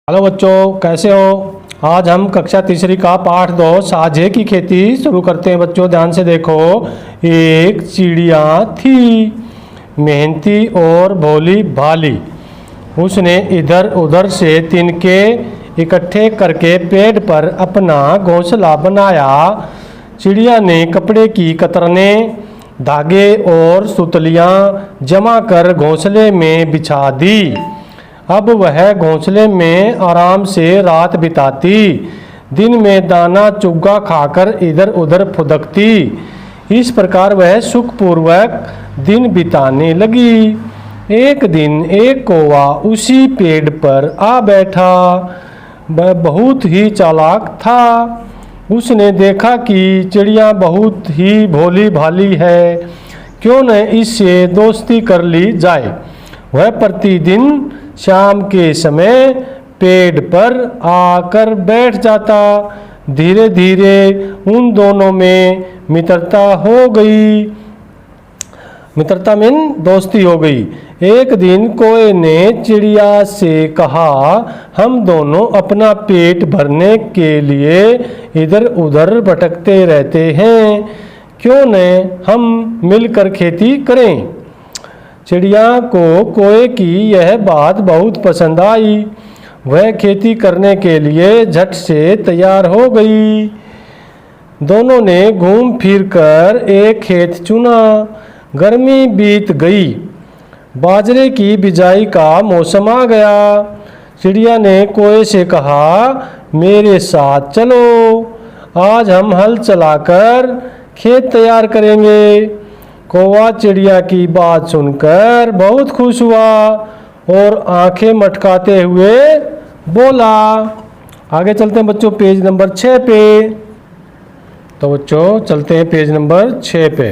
Hello बच्चों, कैसे हो। आज हम कक्षा तीसरी का पाठ 2 साझे की खेती शुरू करते हैं। बच्चों ध्यान से देखो। एक चिड़िया थी, मेहनती और भोली भाली। उसने इधर उधर से तिनके इकट्ठे करके पेड़ पर अपना घोंसला बनाया। चिड़िया ने कपड़े की कतरनें, धागे और सुतलियाँ जमा कर घोंसले में बिछा दी। अब वह घोंसले में आराम से रात बिताती, दिन में दाना चुग्गा खाकर इधर उधर फुदकती। इस प्रकार वह सुखपूर्वक दिन बिताने लगी। एक दिन एक कौवा उसी पेड़ पर आ बैठा। वह बहुत ही चालाक था। उसने देखा कि चिड़िया बहुत ही भोली भाली है, क्यों न इससे दोस्ती कर ली जाए। वह प्रतिदिन शाम के समय पेड़ पर आकर बैठ जाता। धीरे धीरे उन दोनों में मित्रता हो गई। मित्रता मीन दोस्ती हो गई। एक दिन कौवे ने चिड़िया से कहा, हम दोनों अपना पेट भरने के लिए इधर उधर भटकते रहते हैं, क्यों न हम मिलकर खेती करें। चिड़िया को कौवे की यह बात बहुत पसंद आई। वह खेती करने के लिए झट से तैयार हो गई। दोनों ने घूम फिर कर एक खेत चुना। गर्मी बीत गई, बाजरे की बिजाई का मौसम आ गया। चिड़िया ने कौवे से कहा, मेरे साथ चलो, आज हम हल चलाकर खेत तैयार करेंगे। कौवा चिड़िया की बात सुनकर बहुत खुश हुआ और आंखें मटकाते हुए बोला। आगे चलते हैं बच्चों पेज नंबर 6 पे। तो बच्चों चलते हैं पेज नंबर 6 पे।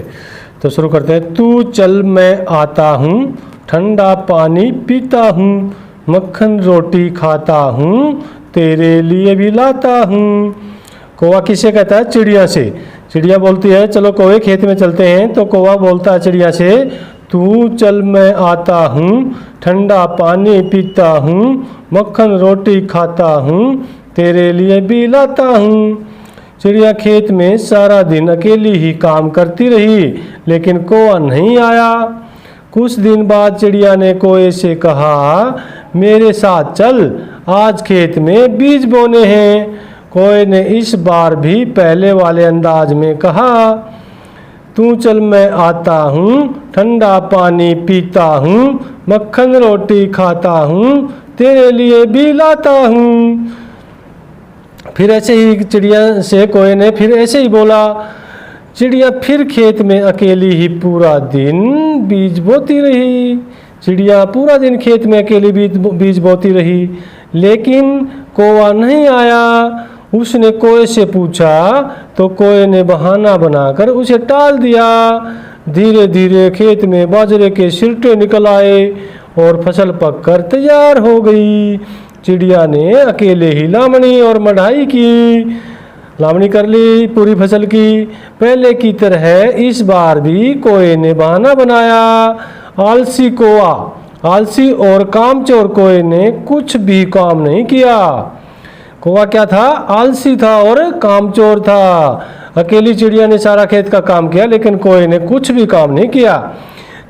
तो शुरू करते हैं। तू चल मैं आता हूँ, ठंडा पानी पीता हूँ, मक्खन रोटी खाता हूँ, तेरे लिए भी लाता हूँ। कौवा किसे कहता है? चिड़िया से। चिड़िया बोलती है चलो कौवे खेत में चलते हैं। तो कौवा बोलता है चिड़िया से, तू चल मैं आता हूँ, ठंडा पानी पीता हूँ, मक्खन रोटी खाता हूँ, तेरे लिए भी लाता हूँ। चिड़िया खेत में सारा दिन अकेली ही काम करती रही, लेकिन कौवा नहीं आया। कुछ दिन बाद चिड़िया ने कौवे से कहा, मेरे साथ चल, आज खेत में बीज बोने हैं। कौवे ने इस बार भी पहले वाले अंदाज में कहा, तू चल मैं आता हूँ, ठंडा पानी पीता हूँ, मक्खन रोटी खाता हूँ, तेरे लिए भी लाता हूँ। फिर ऐसे ही चिड़िया से कौवे ने फिर ऐसे ही बोला। चिड़िया फिर खेत में अकेली ही पूरा दिन बीज बोती रही। चिड़िया पूरा दिन खेत में अकेली बीज बोती रही, लेकिन कौवा नहीं आया। उसने कौवे से पूछा तो कौवे ने बहाना बनाकर उसे टाल दिया। धीरे धीरे खेत में बाजरे के सिरटे निकल आए और फसल पककर तैयार हो गई। चिड़िया ने अकेले ही लामणी और मढ़ाई की। लामणी कर ली पूरी फसल की। पहले की तरह इस बार भी कौवे ने बहाना बनाया। आलसी कौवा, आलसी और कामचोर कौवे ने कुछ भी काम नहीं किया। कौवा क्या था? आलसी था और कामचोर था। अकेली चिड़िया ने सारा खेत का काम किया, लेकिन कौवे ने कुछ भी काम नहीं किया।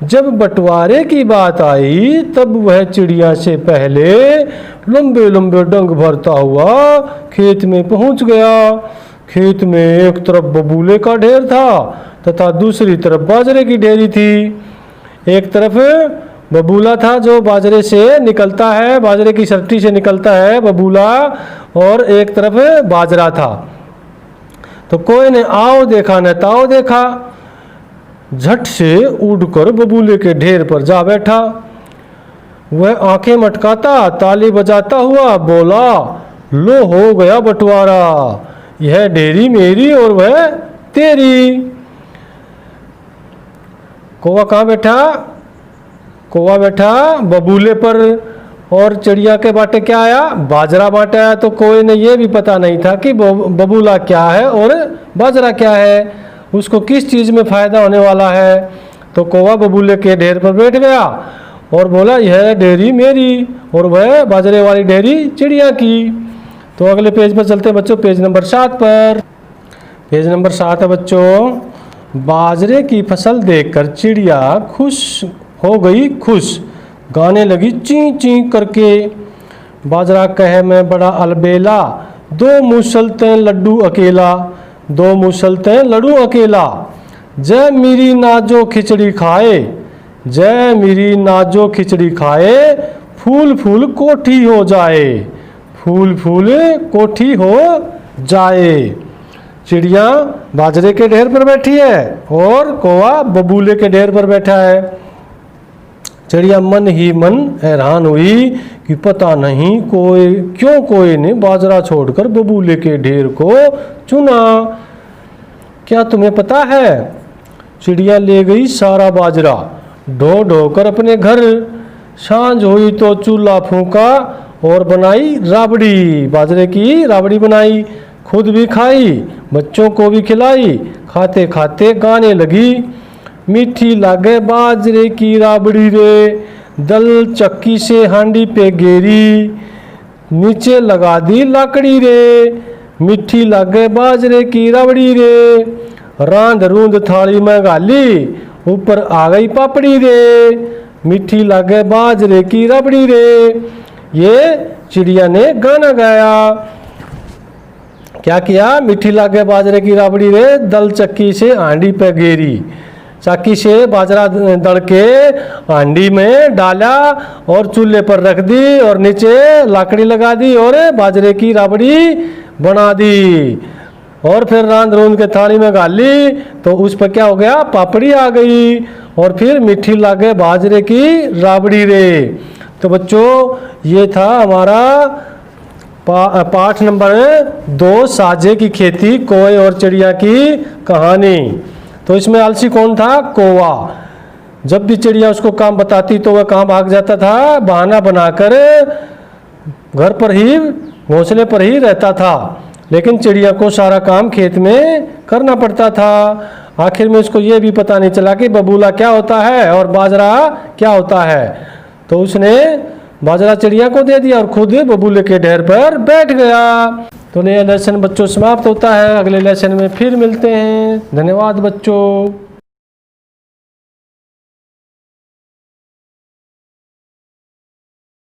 जब बंटवारे की बात आई, तब वह चिड़िया से पहले लंबे लंबे डंग भरता हुआ खेत में पहुंच गया। खेत में एक तरफ बबूले का ढेर था तथा दूसरी तरफ बाजरे की ढेरी थी। एक तरफ बबूला था जो बाजरे से निकलता है, बाजरे की सरटी से निकलता है बबूला, और एक तरफ बाजरा था। तो कौवे ने आओ देखा न ताओ देखा, झट से उड़कर बबूले के ढेर पर जा बैठा। वह आंखें मटकाता ताली बजाता हुआ बोला, लो हो गया बंटवारा, यह ढेरी मेरी और वह तेरी। कौवा कहाँ बैठा? कौवा बैठा बबूले पर, और चिड़िया के बाटे क्या आया? बाजरा बाटे आया। तो कौवे ने यह भी पता नहीं था कि बबूला क्या है और बाजरा क्या है, उसको किस चीज़ में फ़ायदा होने वाला है। तो कौवा बबूले के ढेर पर बैठ गया और बोला यह डेयरी मेरी, और वह बाजरे वाली डेयरी चिड़िया की। तो अगले पेज पर चलते हैं बच्चों, पेज नंबर 7 पर। पेज नंबर 7 है बच्चों, बाजरे की फसल देखकर चिड़िया खुश हो गई खुश, गाने लगी ची ची करके। बाजरा कहे मैं बड़ा अलबेला, दो मुसलते लड्डू अकेला, दो मुसलते लड्डू अकेला। जय मेरी नाजो खिचड़ी खाए, जय मेरी नाजो खिचड़ी खाए, फूल फूल कोठी हो जाए, फूल फूल कोठी हो जाए। चिड़िया बाजरे के ढेर पर बैठी है और कौवा बबूले के ढेर पर बैठा है। चिड़िया मन ही मन हैरान हुई कि पता नहीं कोई ने बाजरा छोड़कर बबूले के ढेर को चुना। क्या तुम्हें पता है? चिड़िया ले गई सारा बाजरा ढो ढो कर अपने घर। सांझ हुई तो चूल्हा फूंका और बनाई राबड़ी, बाजरे की राबड़ी बनाई, खुद भी खाई, बच्चों को भी खिलाई। खाते खाते गाने लगी, मीठी लागे बाजरे की राबड़ी रे, दल चक्की से हांडी पे गेरी, नीचे लगा दी लाकड़ी रे, मीठी लागे बाजरे की राबड़ी रे, रांध रूंध थाली में गाली, ऊपर आ गई पापड़ी रे, मीठी लागे बाजरे की राबड़ी रे। ये चिड़िया ने गाना गाया। क्या किया? मीठी लागे बाजरे की राबड़ी रे, दल चक्की से हांडी पे गेरी, चक्की से बाजरा दड़ के हांडी में डाला और चूल्हे पर रख दी और नीचे लाकड़ी लगा दी और बाजरे की राबड़ी बना दी, और फिर रांध रूंध के थाली में गाली तो उस पर क्या हो गया? पापड़ी आ गई, और फिर मीठी लागे बाजरे की राबड़ी रे। तो बच्चों ये था हमारा पाठ नंबर 2, साजे की खेती, कौवे और चिड़िया की कहानी। तो इसमें आलसी कौन था? कौवा। जब भी चिड़िया उसको काम बताती तो वह कहाँ भाग जाता था? बहाना बनाकर घर पर ही, घोंसले पर ही रहता था। लेकिन चिड़िया को सारा काम खेत में करना पड़ता था। आखिर में उसको ये भी पता नहीं चला कि बबूला क्या होता है और बाजरा क्या होता है। तो उसने बाजरा चिड़िया को दे दिया और खुद बबूले के ढेर पर बैठ गया। तो नया लेसन बच्चों समाप्त होता है। अगले लेसन में फिर मिलते हैं। धन्यवाद बच्चों।